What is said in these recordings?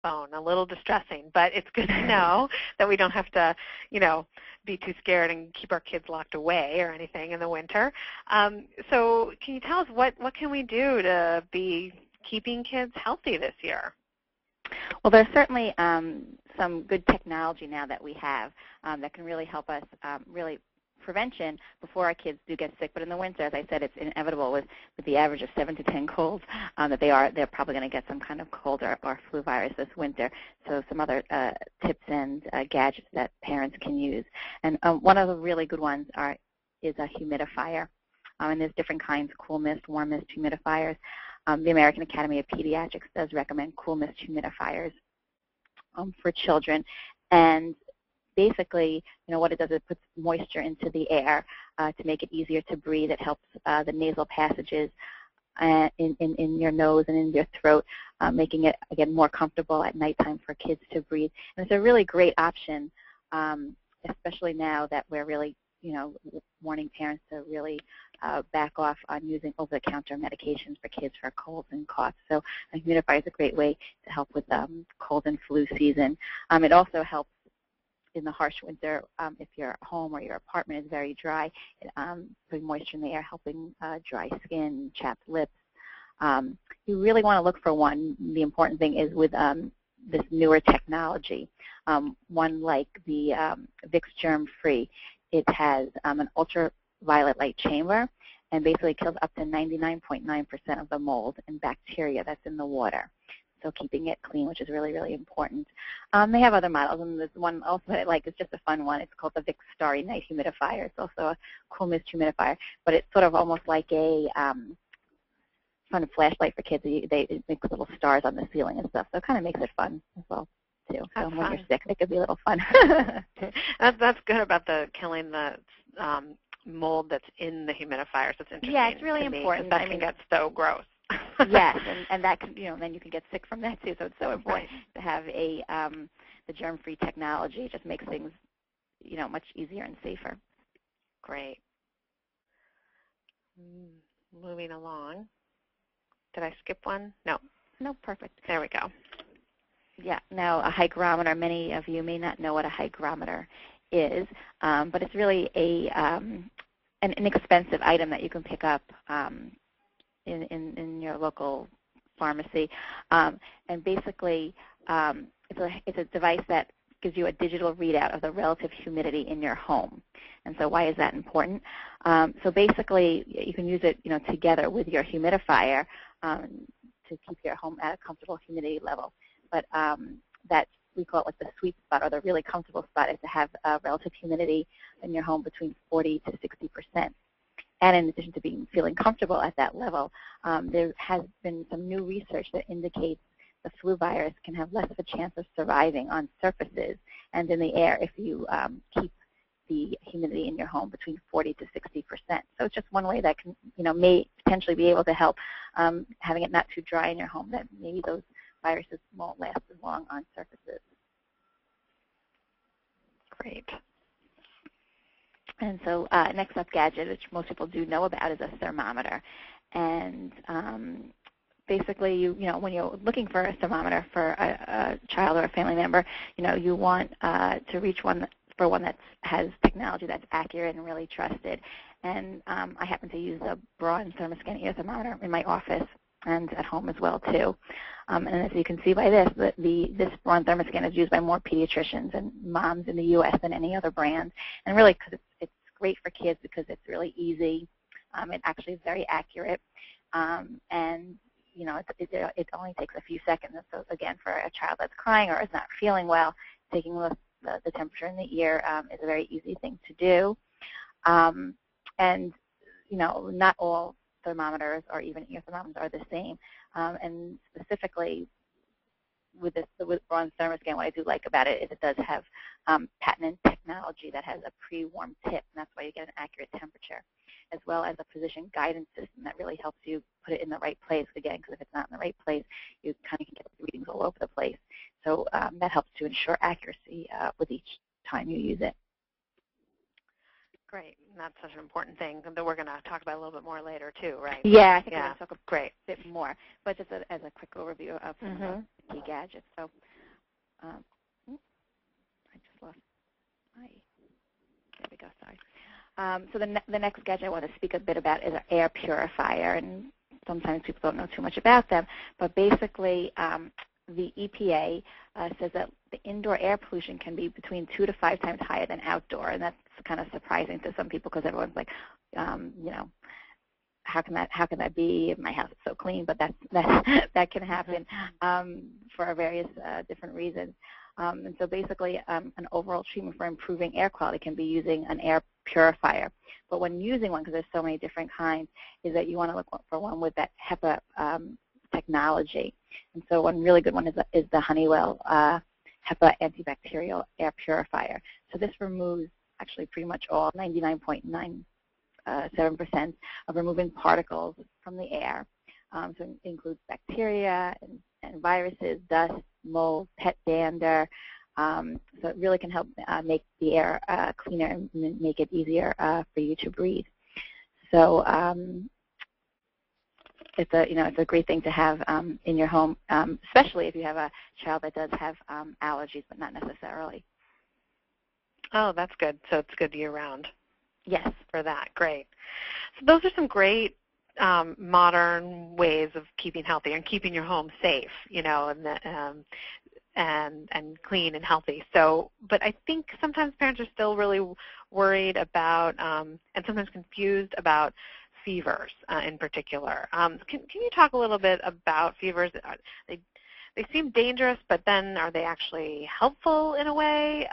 phone. A little distressing, but it's good to know that we don't have to, be too scared and keep our kids locked away or anything in the winter. So can you tell us what can we do to be keeping kids healthy this year? Well, there's certainly some good technology now that we have that can really help us really prevention before our kids do get sick. But in the winter, as I said, it's inevitable with the average of 7 to 10 colds that they're probably going to get some kind of cold or flu virus this winter. So some other tips and gadgets that parents can use. And one of the really good ones is a humidifier. And there's different kinds, cool mist, warm mist humidifiers. The American Academy of Pediatrics does recommend cool mist humidifiers for children. And basically, what it does is it puts moisture into the air to make it easier to breathe. It helps the nasal passages in your nose and in your throat, making it, again, more comfortable at nighttime for kids to breathe. And it's a really great option, especially now that we're really, warning parents to really back off on using over-the-counter medications for kids for colds and coughs. So a humidifier is a great way to help with cold and flu season. It also helps in the harsh winter if your home or your apartment is very dry, putting moisture in the air, helping dry skin, chapped lips. You really want to look for one. The important thing is with this newer technology, one like the Vicks Germ Free. It has an ultraviolet light chamber and basically kills up to 99.9% of the mold and bacteria that's in the water. So keeping it clean, which is really, really important. They have other models, and there's one also that I like. It's just a fun one. It's called the Vicks Starry Night Humidifier. It's also a cool mist humidifier, but it's sort of almost like a fun flashlight for kids. It makes little stars on the ceiling and stuff, so it kind of makes it fun as well, too. So when you're sick, it could be a little fun. That's good about killing the mold that's in the humidifier. So it's interesting. Yeah, it's really important. That can get so gross. Yes, and that can, then you can get sick from that too. So it's so important to have the germ-free technology. It just makes things, much easier and safer. Great. Moving along. Did I skip one? No. No, perfect. There we go. Yeah. Now a hygrometer. Many of you may not know what a hygrometer is, but it's really an inexpensive item that you can pick up in your local pharmacy, and basically it's a device that gives you a digital readout of the relative humidity in your home. And so why is that important? So basically you can use it together with your humidifier to keep your home at a comfortable humidity level. But that we call it like the sweet spot, or the really comfortable spot, is to have relative humidity in your home between 40 to 60%. And in addition to feeling comfortable at that level, there has been some new research that indicates the flu virus can have less of a chance of surviving on surfaces and in the air if you keep the humidity in your home between 40 to 60%. So it's just one way that can, may potentially be able to help having it not too dry in your home, that maybe those viruses won't last as long on surfaces. Great. And so next up gadget, which most people do know about, is a thermometer. And basically, when you're looking for a thermometer for a child or a family member, you want to reach one that has technology that's accurate and really trusted. And I happen to use the Braun Thermoscan ear thermometer in my office and at home as well, too. And as you can see by this, this Braun Thermoscan is used by more pediatricians and moms in the U.S. than any other brand. And really, because it's great for kids because it's really easy. It actually is very accurate. And it only takes a few seconds. So again, for a child that's crying or is not feeling well, taking the temperature in the ear is a very easy thing to do. And not all thermometers or even ear thermometers are the same. And specifically with Braun Thermoscan, what I do like about it is it does have patented technology that has a pre-warmed tip, and that's why you get an accurate temperature, as well as a position guidance system that really helps you put it in the right place, again, because if it's not in the right place, you kind of can get readings all over the place. So that helps to ensure accuracy with each time you use it. Great. And that's such an important thing that we're going to talk about a little bit more later, too, right? Yeah, I think we're going to talk a bit more. But just as a quick overview of key gadgets. So I just lost my, there we go, sorry. So the next gadget I want to speak a bit about is an air purifier, and sometimes people don't know too much about them, but basically the EPA says that the indoor air pollution can be between 2 to 5 times higher than outdoor, and that's kind of surprising to some people because everyone's like, you know, how can that be? My house is so clean, but that can happen for various different reasons. And so basically, an overall treatment for improving air quality can be using an air purifier. But when using one, because there's so many different kinds, is that you want to look for one with that HEPA technology. And so one really good one is the Honeywell HEPA antibacterial air purifier. So this removes actually pretty much all, 99.97% of removing particles from the air. So it includes bacteria and viruses, dust, mold, pet dander. So it really can help make the air cleaner and make it easier for you to breathe. So it's a great thing to have in your home, especially if you have a child that does have allergies, but not necessarily. Oh, that's good. So it's good year-round. Yes. For that, great. So those are some great modern ways of keeping healthy and keeping your home safe, you know, and clean and healthy. So, but I think sometimes parents are still really worried about and sometimes confused about fevers in particular. Can you talk a little bit about fevers? They seem dangerous, but then are they actually helpful in a way?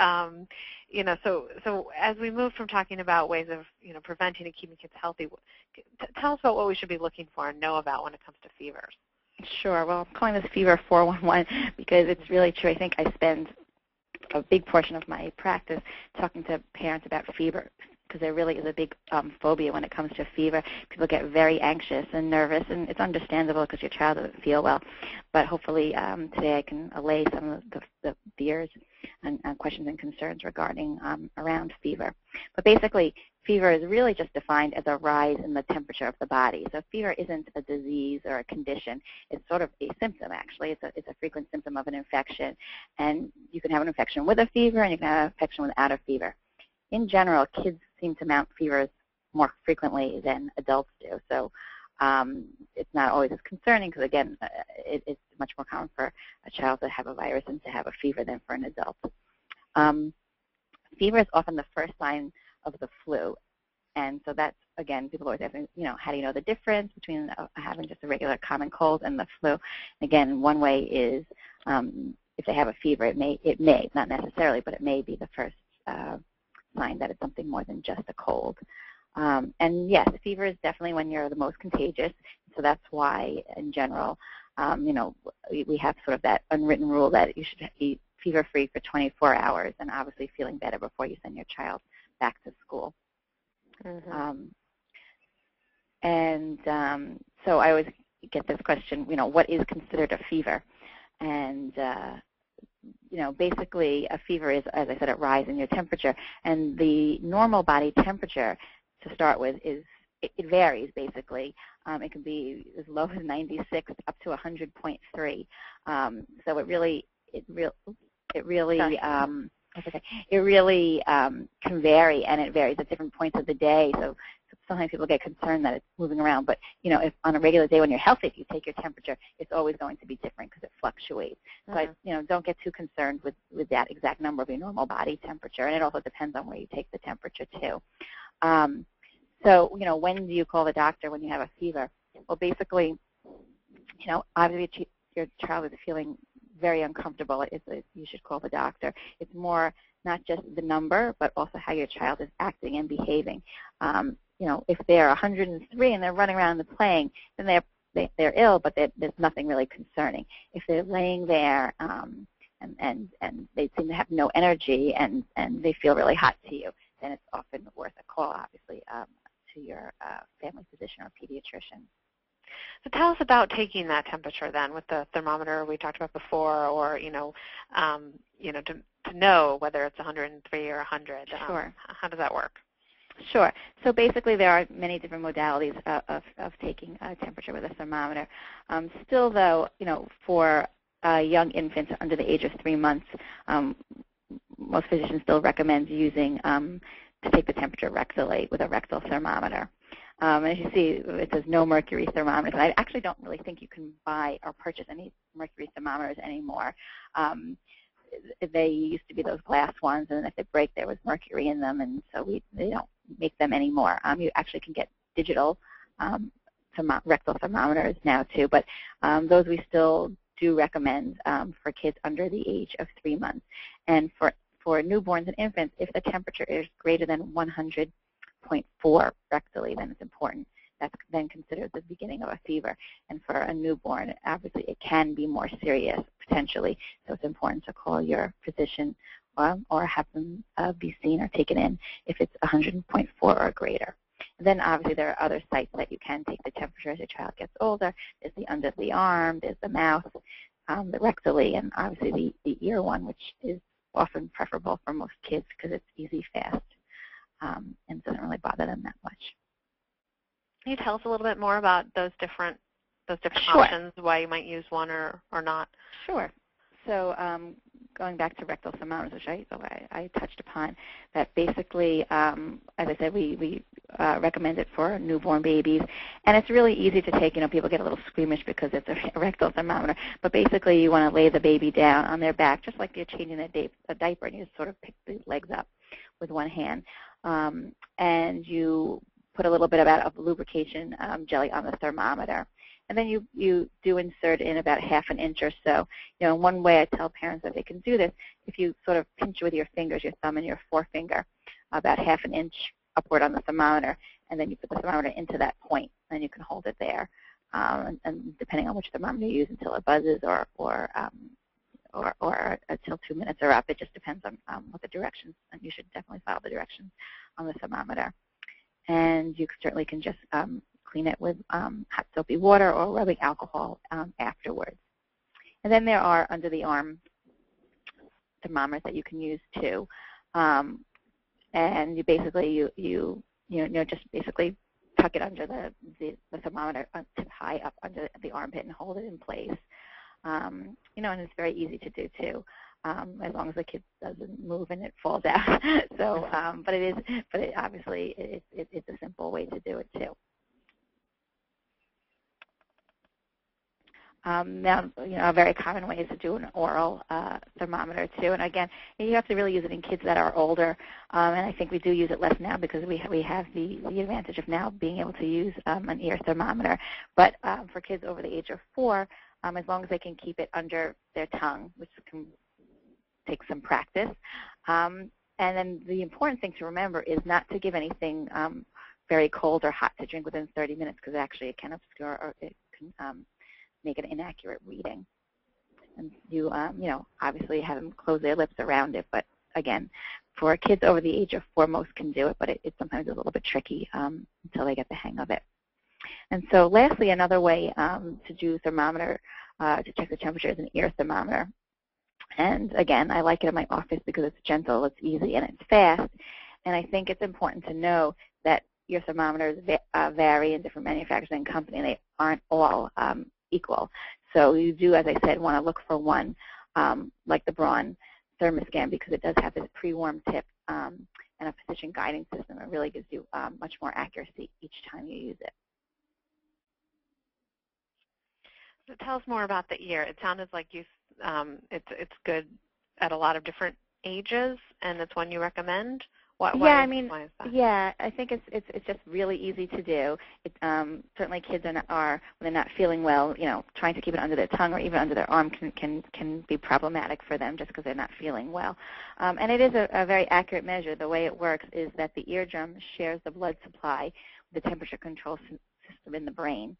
You know, so as we move from talking about ways of, you know, preventing and keeping kids healthy, tell us about what we should be looking for and know about when it comes to fevers. Sure. Well, I'm calling this Fever 411 because it's really true. I think I spend a big portion of my practice talking to parents about fever, because there really is a big phobia when it comes to fever. People get very anxious and nervous, and it's understandable because your child doesn't feel well. But hopefully today I can allay some of the fears and questions and concerns regarding around fever. But basically, fever is really just defined as a rise in the temperature of the body. So fever isn't a disease or a condition. It's sort of a symptom, actually. It's a frequent symptom of an infection. And you can have an infection with a fever, and you can have an infection without a fever. In general, kids seem to mount fevers more frequently than adults do. So it's not always as concerning because, again, it's much more common for a child to have a virus and to have a fever than for an adult. Fever is often the first sign of the flu. And so that's, again, people always ask, you know, how do you know the difference between having just a regular common cold and the flu? Again, one way is if they have a fever, it may, not necessarily, but it may be the first sign that it's something more than just a cold. And yes, fever is definitely when you're the most contagious. So that's why, in general, you know, we have sort of that unwritten rule that you should be fever-free for 24 hours and obviously feeling better before you send your child back to school. Mm-hmm. So I always get this question, you know, what is considered a fever? And you know, basically a fever is, as I said, a rise in your temperature. And the normal body temperature, to start with, is it varies basically. It can be as low as 96 up to 100.3. So it really can vary, and it varies at different points of the day. So sometimes people get concerned that it's moving around, but you know, if on a regular day when you're healthy, if you take your temperature, it's always going to be different because it fluctuates. Mm-hmm. So don't get too concerned with that exact number of your normal body temperature, and it also depends on where you take the temperature too. So you know, when do you call the doctor when you have a fever? Well, basically, you know, obviously your child is feeling very uncomfortable, you should call the doctor. It's more not just the number, but also how your child is acting and behaving. You know, if they're 103 and they're running around and playing, then they're ill, but there's nothing really concerning. If they're laying there and they seem to have no energy and they feel really hot to you, then it's often worth a call, obviously, to your family physician or pediatrician. So tell us about taking that temperature then with the thermometer we talked about before, or to know whether it's 103 or 100. Sure. How does that work? Sure. So basically, there are many different modalities of taking a temperature with a thermometer. Still, though, you know, for young infants under the age of 3 months, most physicians still recommend using to take the temperature rectally with a rectal thermometer. And as you see, it says no mercury thermometers. And I actually don't really think you can buy or purchase any mercury thermometers anymore. They used to be those glass ones, and if they break, there was mercury in them, and so they don't make them anymore. You actually can get digital rectal thermometers now too, but those we still do recommend for kids under the age of 3 months. And for newborns and infants, if the temperature is greater than 100.4 rectally, then it's important. That's then considered the beginning of a fever. And for a newborn, obviously it can be more serious potentially, so it's important to call your physician or have them be seen or taken in if it's 100.4 or greater. And then obviously there are other sites that you can take the temperature as your child gets older. There's the under the arm, there's the mouth, the rectally, and obviously the ear one, which is often preferable for most kids because it's easy, fast, and doesn't really bother them that much. Can you tell us a little bit more about those different Sure. options, why you might use one or not? Sure. So going back to rectal thermometers, which I touched upon, that basically, as I said, we recommend it for newborn babies. And it's really easy to take. People get a little squeamish because it's a rectal thermometer. But basically, you want to lay the baby down on their back, just like you're changing a diaper, and you just sort of pick the legs up with one hand. And you put a little bit of lubrication jelly on the thermometer. And then you do insert in about ½ an inch or so. And one way I tell parents that they can do this, if you sort of pinch with your fingers, your thumb and your forefinger, about ½ an inch upward on the thermometer, and then you put the thermometer into that point, and you can hold it there. And depending on which thermometer you use, until it buzzes or until 2 minutes are up. It just depends on what the directions, and you should definitely follow the directions on the thermometer. And you certainly can just clean it with hot soapy water or rubbing alcohol afterwards. And then there are under the arm thermometers that you can use too. And you basically just basically tuck it under the thermometer high up under the armpit and hold it in place. And it's very easy to do too, as long as the kid doesn't move and it falls out. So, obviously it's a simple way to do it too. Now, a very common way is to do an oral thermometer too. And again, you have to really use it in kids that are older. And I think we do use it less now because we have the advantage of now being able to use an ear thermometer. But for kids over the age of 4, as long as they can keep it under their tongue, which can take some practice. And then the important thing to remember is not to give anything very cold or hot to drink within 30 minutes because actually it can obscure or it can make an inaccurate reading. And you obviously have them close their lips around it. But again, for kids over the age of 4, most can do it, but it sometimes is a little bit tricky until they get the hang of it. And so lastly, another way to do thermometer to check the temperature is an ear thermometer. And again, I like it in my office because it's gentle, it's easy, and it's fast. And I think it's important to know that ear thermometers vary in different manufacturers and companies, and they aren't all equal. So you do, as I said, want to look for one like the Braun Thermoscan because it does have this pre-warm tip and a position guiding system. It really gives you much more accuracy each time you use it. So tell us more about the ear. It sounded like it's good at a lot of different ages, and it's one you recommend. Why is that? Yeah, I think it's just really easy to do. Certainly, kids when they're not feeling well, trying to keep it under their tongue or even under their arm can be problematic for them just because they're not feeling well. And it is a very accurate measure. The way it works is that the eardrum shares the blood supply with the temperature control system in the brain.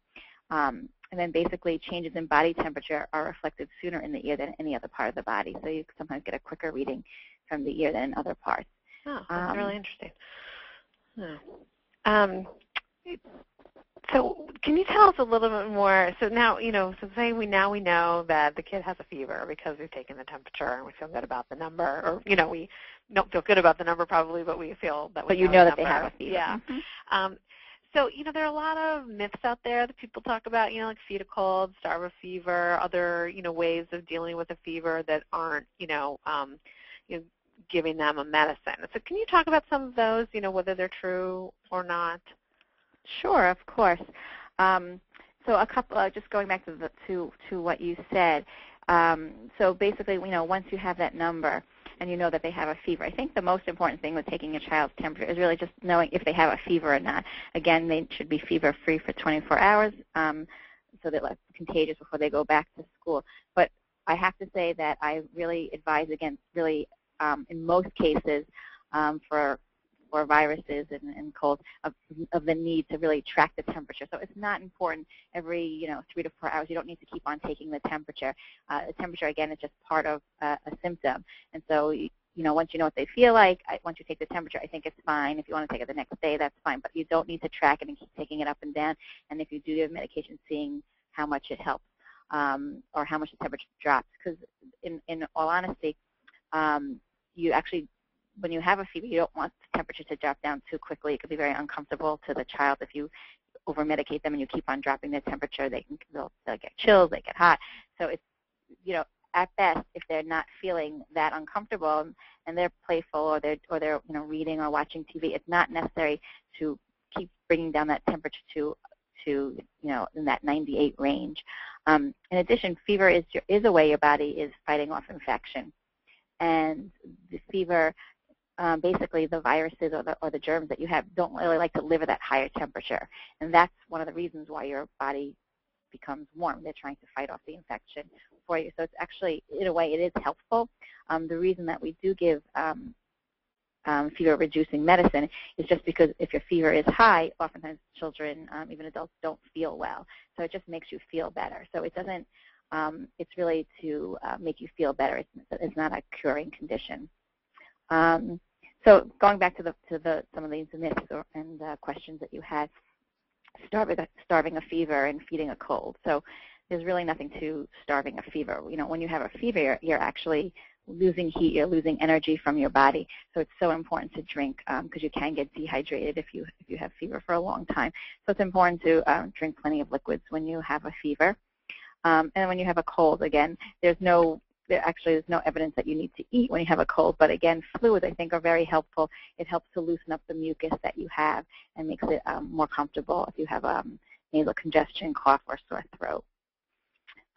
And then basically changes in body temperature are reflected sooner in the ear than any other part of the body. So you sometimes get a quicker reading from the ear than in other parts. Oh, that's really interesting. So can you tell us a little bit more? So now, so say we know that the kid has a fever because we've taken the temperature and we feel good about the number, or, we don't feel good about the number probably, but we feel that we know that they have a fever. Yeah. Mm-hmm. So, there are a lot of myths out there that people talk about, like feed a cold, starve a fever, other, ways of dealing with a fever that aren't, giving them a medicine. So can you talk about some of those, whether they're true or not? Sure, of course. So a couple, just going back to what you said. So basically, once you have that number and you know that they have a fever, I think the most important thing with taking a child's temperature is really just knowing if they have a fever or not. Again, they should be fever-free for 24 hours so they're less contagious before they go back to school. But I have to say that I really advise against really, in most cases, for viruses and colds, of the need to really track the temperature. So it's not important every 3 to 4 hours. You don't need to keep on taking the temperature. The temperature, again, is just part of a symptom. And so, once you know what they feel like, once you take the temperature, I think it's fine. If you want to take it the next day, that's fine. But you don't need to track it and keep taking it up and down. And if you do the medication, seeing how much it helps or how much the temperature drops. Because in all honesty, you actually, when you have a fever, you don't want the temperature to drop down too quickly. It could be very uncomfortable to the child if you over-medicate them and you keep on dropping their temperature. They'll get chills, they get hot. So it's, at best, if they're not feeling that uncomfortable and they're playful or they're reading or watching TV, it's not necessary to keep bringing down that temperature to in that 98 range. In addition, fever is a way your body is fighting off infection, and the fever. Basically, the viruses or the germs that you have don't really like to live at that higher temperature. And that's one of the reasons why your body becomes warm. They're trying to fight off the infection for you. So it's actually, in a way, it is helpful. The reason that we do give fever-reducing medicine is just because if your fever is high, oftentimes children, even adults, don't feel well. So it just makes you feel better. So it doesn't, it's really to make you feel better. It's not a curing condition. So going back to some of these myths and questions that you had, starving a fever and feeding a cold. So there's really nothing to starving a fever. When you have a fever, you're actually losing heat, you're losing energy from your body. So it's so important to drink because you can get dehydrated if you have fever for a long time. So it's important to drink plenty of liquids when you have a fever. And when you have a cold, again, there's no evidence that you need to eat when you have a cold, but again, fluids I think are very helpful. It helps to loosen up the mucus that you have and makes it more comfortable if you have nasal congestion, cough, or sore throat.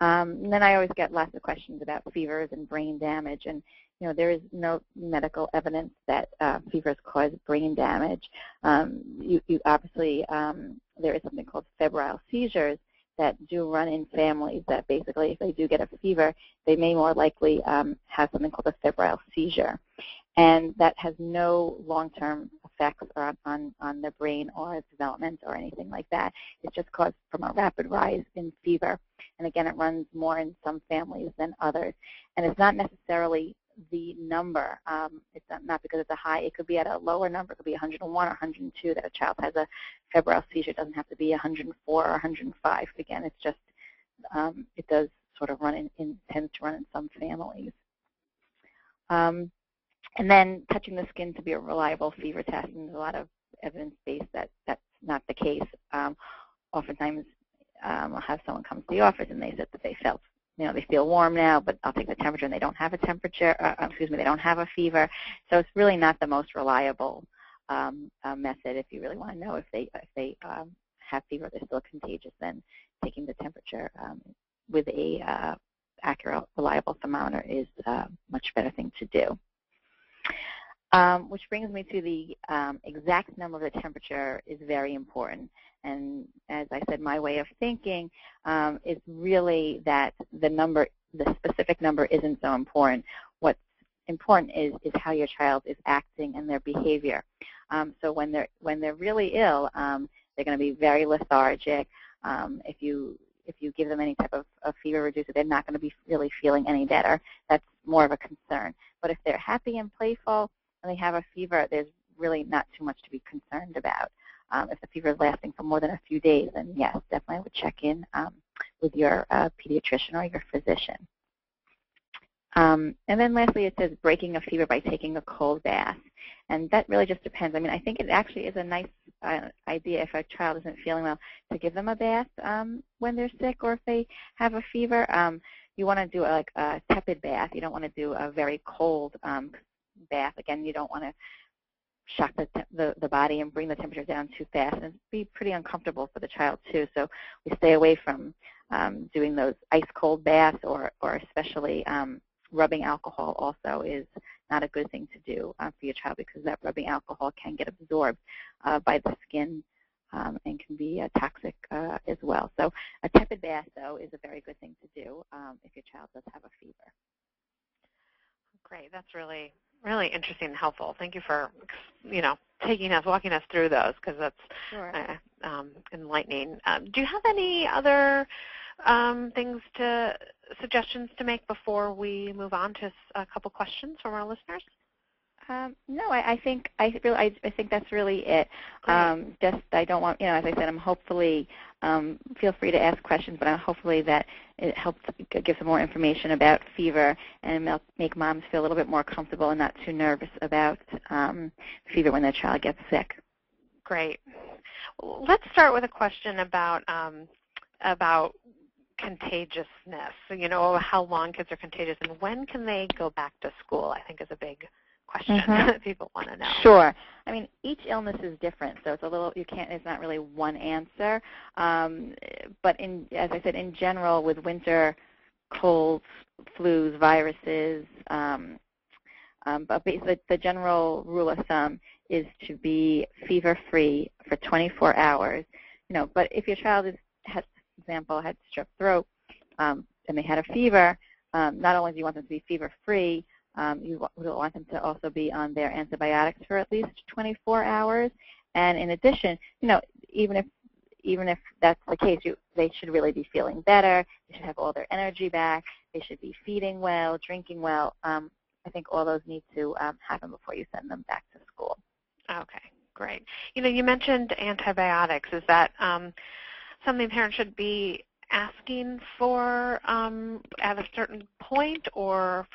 And then I always get lots of questions about fevers and brain damage, and there is no medical evidence that fevers cause brain damage. You obviously, there is something called febrile seizures that do run in families that basically, if they do get a fever, they may more likely have something called a febrile seizure. And that has no long-term effects on their brain or development or anything like that. It's just caused from a rapid rise in fever. And again, it runs more in some families than others. And it's not necessarily the number. It's not because it's a high. It could be at a lower number. It could be 101 or 102 that a child has a febrile seizure. It doesn't have to be 104 or 105. Again, it's just, it does sort of tends to run in some families. And then touching the skin to be a reliable fever test, and there's a lot of evidence based that that's not the case. Oftentimes, I'll have someone come to the office and they said that they felt, they feel warm now, but I'll take the temperature and they don't have a temperature, they don't have a fever. So it's really not the most reliable method if you really want to know if they have fever, they're still contagious, then taking the temperature with a accurate, reliable thermometer is a much better thing to do. Which brings me to the exact number of the temperature is very important. And as I said, my way of thinking is really that the specific number isn't so important. What's important is how your child is acting and their behavior. So when they're really ill, they're going to be very lethargic. If you give them any type of fever reducer, they're not going to be really feeling any better. That's more of a concern. But if they're happy and playful and they have a fever, there's really not too much to be concerned about. If the fever is lasting for more than a few days, then yes, definitely I would check in with your pediatrician or your physician. And then lastly, it says breaking a fever by taking a cold bath. And that really just depends. I mean, I think it actually is a nice idea if a child isn't feeling well to give them a bath when they're sick or if they have a fever. You want to do like a tepid bath. You don't want to do a very cold bath. Again, you don't want to shock the body and bring the temperature down too fast, and it'd be pretty uncomfortable for the child too. So we stay away from doing those ice cold baths, or especially rubbing alcohol also is not a good thing to do for your child, because that rubbing alcohol can get absorbed by the skin and can be toxic as well. So a tepid bath, though, is a very good thing to do if your child does have a fever. Great. That's really, really interesting and helpful. Thank you for, walking us through those, because that's Sure. Enlightening. Do you have any other suggestions to make before we move on to a couple questions from our listeners? No, I think that's really it. I don't want, as I said, I'm hopefully, feel free to ask questions, but hopefully that it helps give some more information about fever and make moms feel a little bit more comfortable and not too nervous about fever when their child gets sick. Great. Let's start with a question about contagiousness. How long kids are contagious and when can they go back to school, I think is a big question that people want to know. Sure. I mean, each illness is different, so it's not really one answer. But as I said, in general, with winter colds, flus, viruses, but the general rule of thumb is to be fever-free for 24 hours. But if your child for example, had strep throat and they had a fever, not only do you want them to be fever-free, you want them to also be on their antibiotics for at least 24 hours. And in addition, even if that's the case, they should really be feeling better. They should have all their energy back. They should be feeding well, drinking well. I think all those need to happen before you send them back to school. Okay, great. You mentioned antibiotics. Is that something parents should be asking for at a certain point, or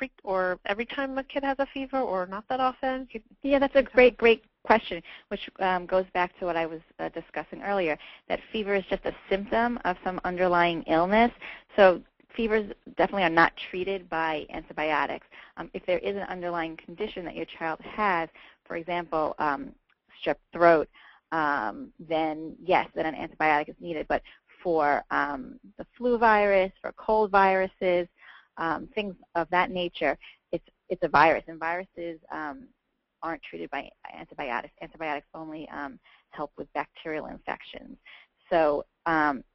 every time a kid has a fever, or not that often? Yeah, that's a great question, which goes back to what I was discussing earlier, that fever is just a symptom of some underlying illness. So fevers definitely are not treated by antibiotics. If there is an underlying condition that your child has, for example, strep throat, then yes, then an antibiotic is needed. But for the flu virus, for cold viruses, things of that nature, it's a virus, and viruses aren't treated by antibiotics. Antibiotics only help with bacterial infections. So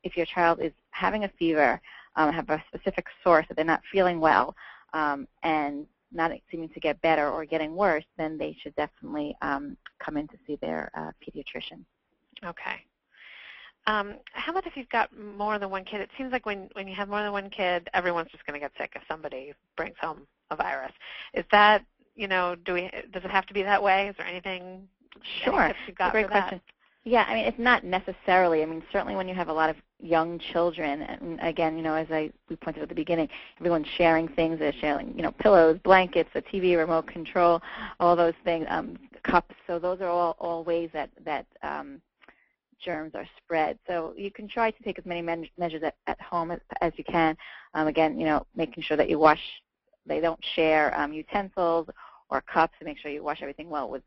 if your child is having a fever, have a specific source that they're not feeling well, and not seeming to get better or getting worse, then they should definitely come in to see their pediatrician. Okay. How about if you've got more than one kid? It seems like when you have more than one kid, everyone's just going to get sick if somebody brings home a virus. Is that, does it have to be that way? Is there anything? Sure. Any tips you've got Great for that? question. Yeah, I mean, it's not necessarily. I mean, certainly when you have a lot of young children, and again, as we pointed out at the beginning, everyone's sharing things. They're sharing, pillows, blankets, a TV remote control, all those things, cups. So those are all ways that germs are spread. So you can try to take as many measures at home as you can. Again, making sure that they don't share utensils or cups, and make sure you wash everything well with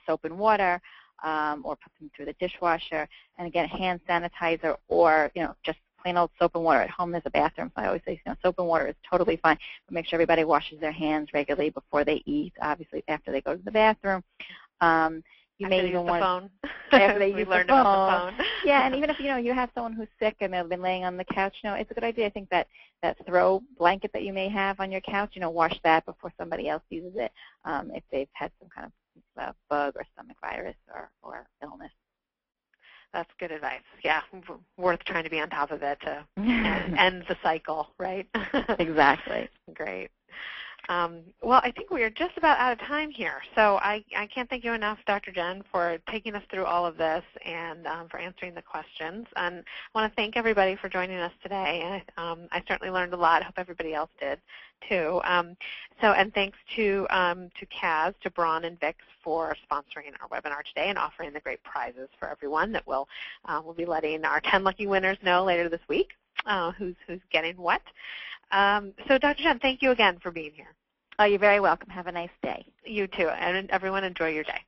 soap and water, or put them through the dishwasher. And again, hand sanitizer, or just plain old soap and water. At home there's a bathroom, so I always say soap and water is totally fine, but make sure everybody washes their hands regularly before they eat, obviously after they go to the bathroom. You may even want after they use the phone. Yeah, and even if you have someone who's sick and they've been laying on the couch, it's a good idea. I think that throw blanket that you may have on your couch, wash that before somebody else uses it, if they've had some kind of bug or stomach virus or illness. That's good advice. Yeah, worth trying to be on top of it to end the cycle, right? Exactly. Great. Well, I think we are just about out of time here. So I can't thank you enough, Dr. Jen, for taking us through all of this and for answering the questions. And I want to thank everybody for joining us today. I certainly learned a lot. I hope everybody else did too. And thanks to Kaz, to Braun, and Vix for sponsoring our webinar today and offering the great prizes for everyone that we'll be letting our 10 lucky winners know later this week who's getting what. So Dr. Jen, thank you again for being here. Oh, you're very welcome. Have a nice day. You too. And everyone enjoy your day.